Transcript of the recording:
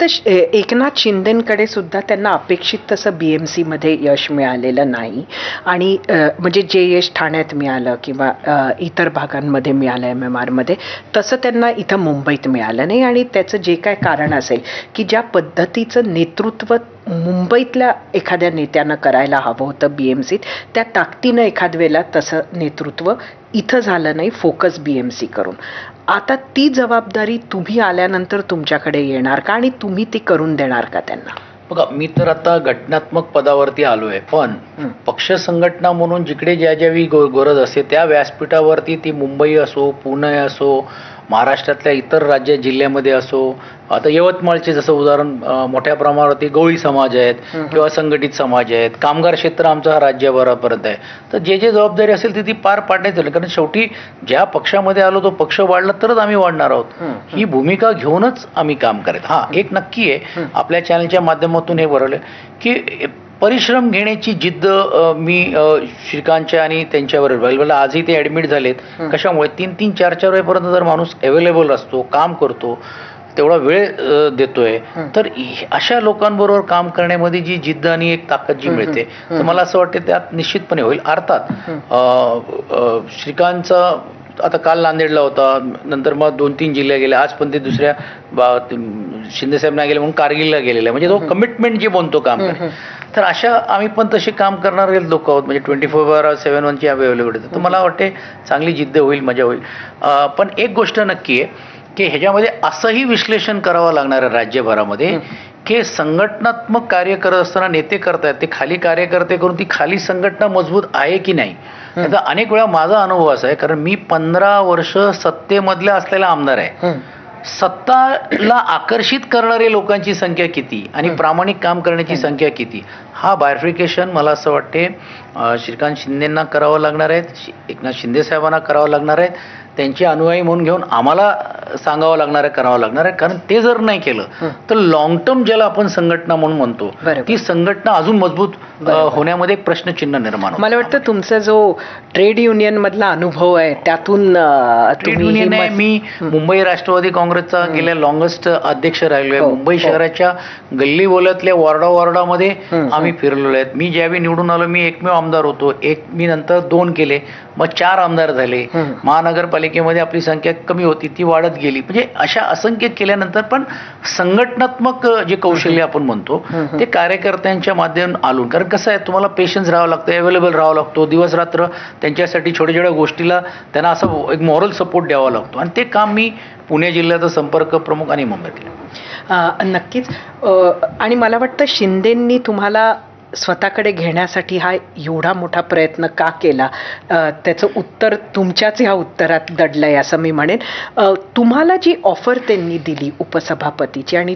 वाटतं एकनाथ शिंदेकडे सुद्धा त्यांना अपेक्षित तसं BMC मध्ये यश मिळालेलं नाही आणि म्हणजे जे यश ठाण्यात मिळालं किंवा इतर भागांमध्ये मिळालं MMR मध्ये तसं त्यांना इथं मुंबईत मिळालं नाही. आणि त्याचं जे काय कारण असेल की ज्या पद्धतीचं नेतृत्व मुंबईतल्या एखाद्या नेत्यानं करायला हवं होतं BMCत, त्या ताकदीनं एखाद वेळेला तसं नेतृत्व इथं झालं नाही फोकस BMC करून. आता ती जबाबदारी तुम्ही आल्यानंतर तुमच्याकडे येणार का आणि तुम्ही ती करून देणार का त्यांना? बघा, मी तर आता घटनात्मक पदावरती आलोय, पण पक्ष संघटना म्हणून जिकडे ज्या ज्यावेळी गरज असते त्या व्यासपीठावरती ती मुंबई असो, पुणे असो, महाराष्ट्रातल्या इतर राज्य जिल्ह्यामध्ये असो, आता यवतमाळचे जसं उदाहरण मोठ्या प्रमाणावरती गवळी समाज आहेत किंवा संघटित समाज आहेत, कामगार क्षेत्र आमचा हा राज्यभरापर्यंत आहे. तर जे जबाबदारी असेल ती पार पाडण्यात येईल, कारण शेवटी ज्या पक्षामध्ये आलो तो पक्ष वाढला तरच आम्ही वाढणार आहोत. ही भूमिका घेऊनच आम्ही काम करत. हा एक नक्की आहे, आपल्या चॅनलच्या माध्यमातून हे बरवलं की परिश्रम घेण्याची जिद्द मी श्रीकांतच्या आणि त्यांच्यावर आजही ते ॲडमिट झालेत. कशामुळे 3-3, 4-4 वेळेपर्यंत जर माणूस अवेलेबल असतो, काम करतो, तेवढा वेळ देतोय, तर अशा लोकांबरोबर काम करण्यामध्ये जी जिद्द आणि एक ताकद जी मिळते, तर मला असं वाटतं त्यात निश्चितपणे होईल. अर्थात श्रीकांतचा आता काल नांदेडला होता, नंतर मग 2-3 जिल्हे गेले, आज पण ते दुसऱ्या शिंदेसाहेब नाही गेले म्हणून कारगिलला गेलेला आहे. म्हणजे तो कमिटमेंट जे बनतो काम तर अशा आम्ही पण तसे काम करणारे लोक आहोत, म्हणजे 24/7 अवेलेबिलिटी. तर मला वाटते चांगली जिद्द होईल, मजा होईल. पण एक गोष्ट नक्की आहे की ह्याच्यामध्ये असंही विश्लेषण करावं लागणार आहे राज्यभरामध्ये की संघटनात्मक कार्य करत असताना नेते करतायत ते खाली कार्यकर्ते करून ती खाली संघटना मजबूत आहे की नाही. आता अनेक वेळा माझा अनुभव असा आहे, कारण मी 15 वर्ष सत्तेमधल्या असलेला आमदार आहे. सत्ताला आकर्षित करणारे लोकांची संख्या किती आणि प्रामाणिक काम करण्याची संख्या किती, हा बायफिकेशन मला असं वाटते श्रीकांत शिंदेंना करावं लागणार आहेत, एकनाथ शिंदे साहेबांना करावं लागणार आहेत, त्यांचे अनुयायी म्हणून घेऊन आम्हाला सांगावं लागणार आहे, करावं लागणार आहे. कारण ते जर नाही केलं तर लॉंग टर्म ज्याला आपण संघटना म्हणून म्हणतो ती संघटना अजून मजबूत होण्यामध्ये एक प्रश्नचिन्ह निर्माण होतं. मला वाटतं तुमचा जो ट्रेड युनियन मधला अनुभव आहे त्यातून ट्रेड युनियन आहे. मी मुंबई राष्ट्रवादी काँग्रेसचा गेल्या लॉंगेस्ट अध्यक्ष राहिलोय. मुंबई शहराच्या गल्ली बोलतल्या वॉर्डामध्ये आम्ही फिरलेलो आहेत. मी ज्यावेळी निवडून आलो मी एकमेव आमदार होतो. मी नंतर 2 केले, मग 4 आमदार झाले. महानगरपालिकेमध्ये आपली संख्या कमी होती ती वाढत गेली. म्हणजे अशा असंख्य केल्यानंतर पण संघटनात्मक जे कौशल्य आपण म्हणतो ते कार्यकर्त्यांच्या माध्यमातून आलो. कारण कसं आहे, तुम्हाला पेशन्स राहावं लागतं, अवेलेबल राहावं लागतो, दिवस रात्र त्यांच्यासाठी छोट्या छोट्या गोष्टीला त्यांना असं एक मॉरल सपोर्ट द्यावा लागतो. आणि ते काम मी पुणे जिल्ह्याचा संपर्क प्रमुख आणि मुंबईत केलं. नक्कीच. आणि मला वाटतं शिंदेंनी तुम्हाला स्वतःकडे घेण्यासाठी हा एवढा मोठा प्रयत्न का केला, त्याचं उत्तर तुमच्याच ह्या उत्तरात दडलंय असं मी म्हणेन. तुम्हाला जी ऑफर त्यांनी दिली उपसभापतीची आणि